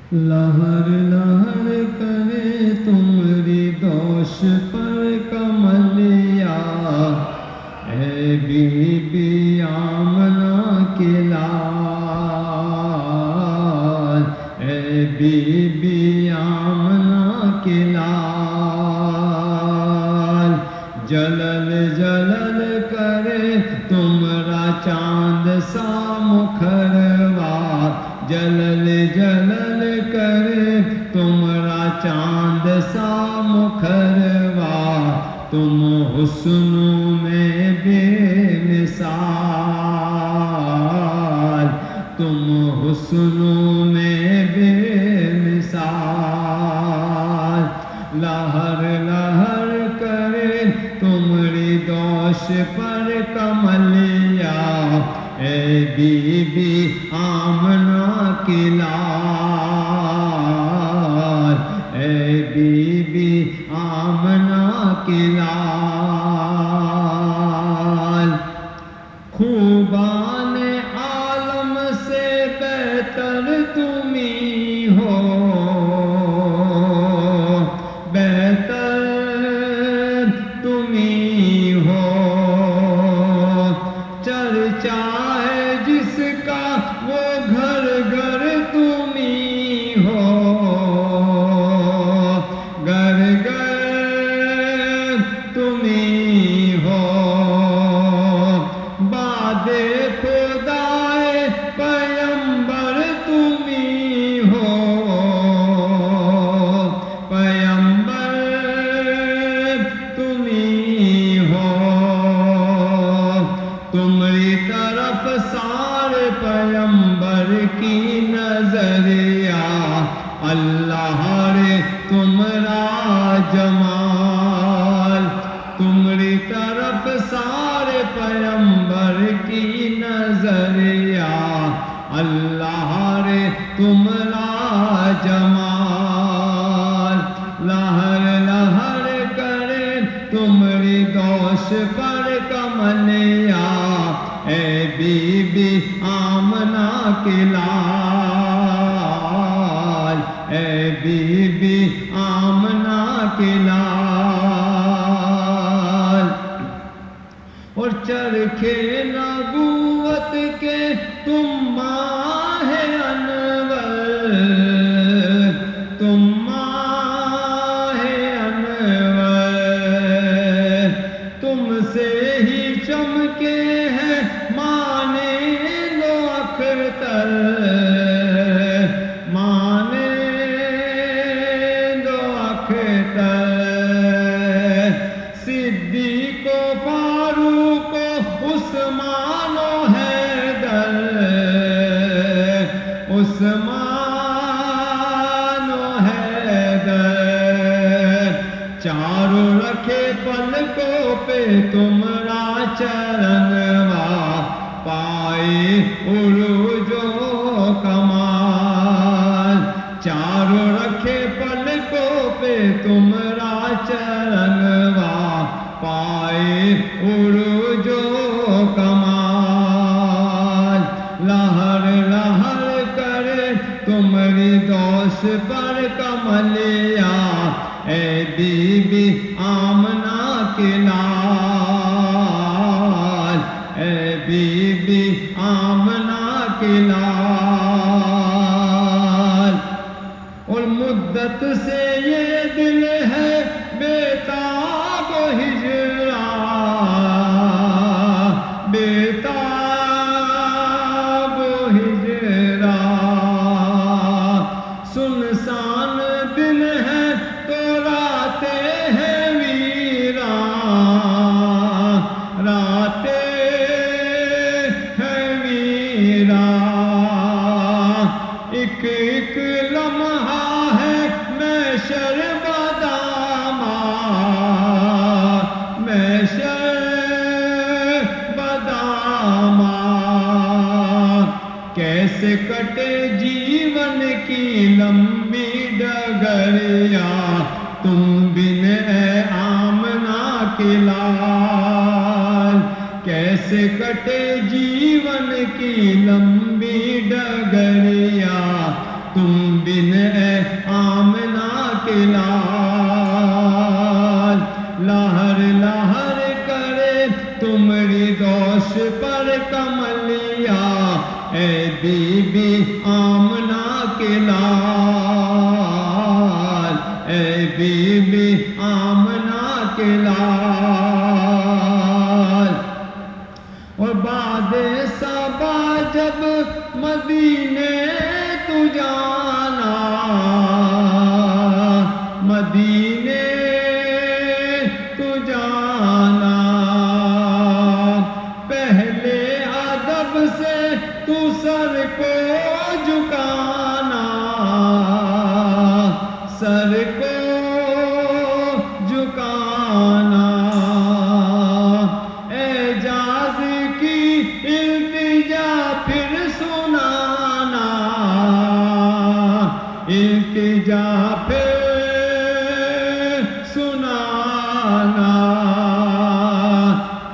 लहर लहर करे तुम्हारी दोष पर कमलिया, ए बीबी आमना के लाल, ए बीबी आमना के लाल। जलल जलल करे तुमरा चांद सा मुखरवा, जलल जलल करे तुमरा चांद सा मुखरवा। तुम हुस्नों में बेमिसाल, तुम हुस्नों में बेमिसाल। लहर लहर करे तुम्हारी दोष पर कमलिया, ए बीबी आमना की लाल, ए बीबी आमना की लाल। खूबान आलम से बेहतर तुम्ही हो, बेहतर तुम्ही हो। चर्चा है जिसका वो घर घर तुम्ही हो, घर घर तुम्ही हो। बादे खुदाए पैगंबर तुम्ही हो, पैगंबर तुम्ही हो। तुम्हारी तरफ सारे पैगंबर की नजरिया, अल्लाह रे तुम्हारा जमाल। तुम्हारी तरफ सारे पैगंबर की नजरिया, अल्लाह रे तुम्हारा जमाल। लहर लहर करे तुम्हारी दोष पर कमलिया, ए बीबी आमना के लाल, ए बीबी आमना के लाल। और चरखे नबूवत के तुम माहे अनवर, तुम माहे अनवर। तुमसे ही चमके हैं माने लो अख्तर, माने लो अख्तर। सिद्दीको फारूको उस्मानो हैदर, उस्मानो हैदर। चारों रखे पलकों पे तुम्हारा चरणवा, पाए उरूजो कमाल। चारों रखे पलकों पे तुम्हारा चरणवा, पाए उरूजो कमाल। लहर लहर करे तुम्हारी दोष पर कमलिया, ए बीबी आमना के लाल, ए बीबी आमना के लाल। और मुद्दत से ये दिल है बेताब हिजरा, बेताब हिजरा। सुनसान दिल है तो रातें हैं वीरा, रातें हैं वीरा। एक एक लम्हा है महशर बदामा, महशर बदामा। कैसे कटे जीवन की लंबी डगरिया, तुम बिन ए आमना के लाल। कैसे कटे जीवन की लंबी डगरिया, तुम बिन بن اے آمنہ کے لال لہر لہر کرے تمری دوش پر کملیا اے بی بی آمنہ کے لال اے بی بی آمنہ کے لال اور بعد صبا جب مدینے تو جانا مدینے تو جانا پہلے ادب سے تو سر کو جھکانا سر کو جھکانا اعجاز کی التجا پھر سنانا التجا پھر سنانا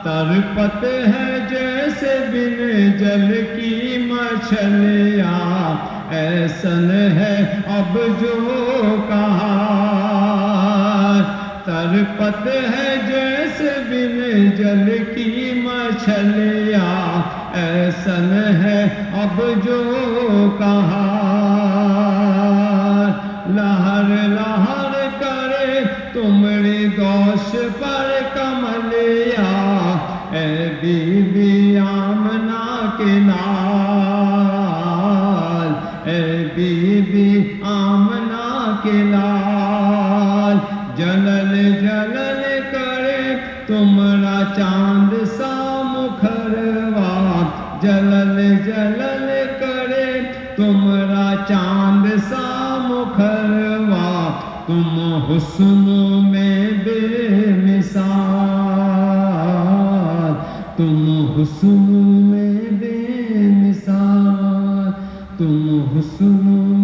ترپت ہے جیسے بن جل کی مچھلیاں ایسن ہے اب جو کہا ترپت ہے جیسے بن جل کی مچھلیاں ایسن ہے اب جو کہا لہر لہر کرے تمری دوش پر کملیا اے بی بی آمنہ کے لال اے بی بی آمنہ کے لال جلل جلل کرے تمرا چاند سا مکھروا جلل جلل کرے تمرا چاند سا مکھروا تم حسن میں بے مثال تم حسن میں بے مثال تم حسن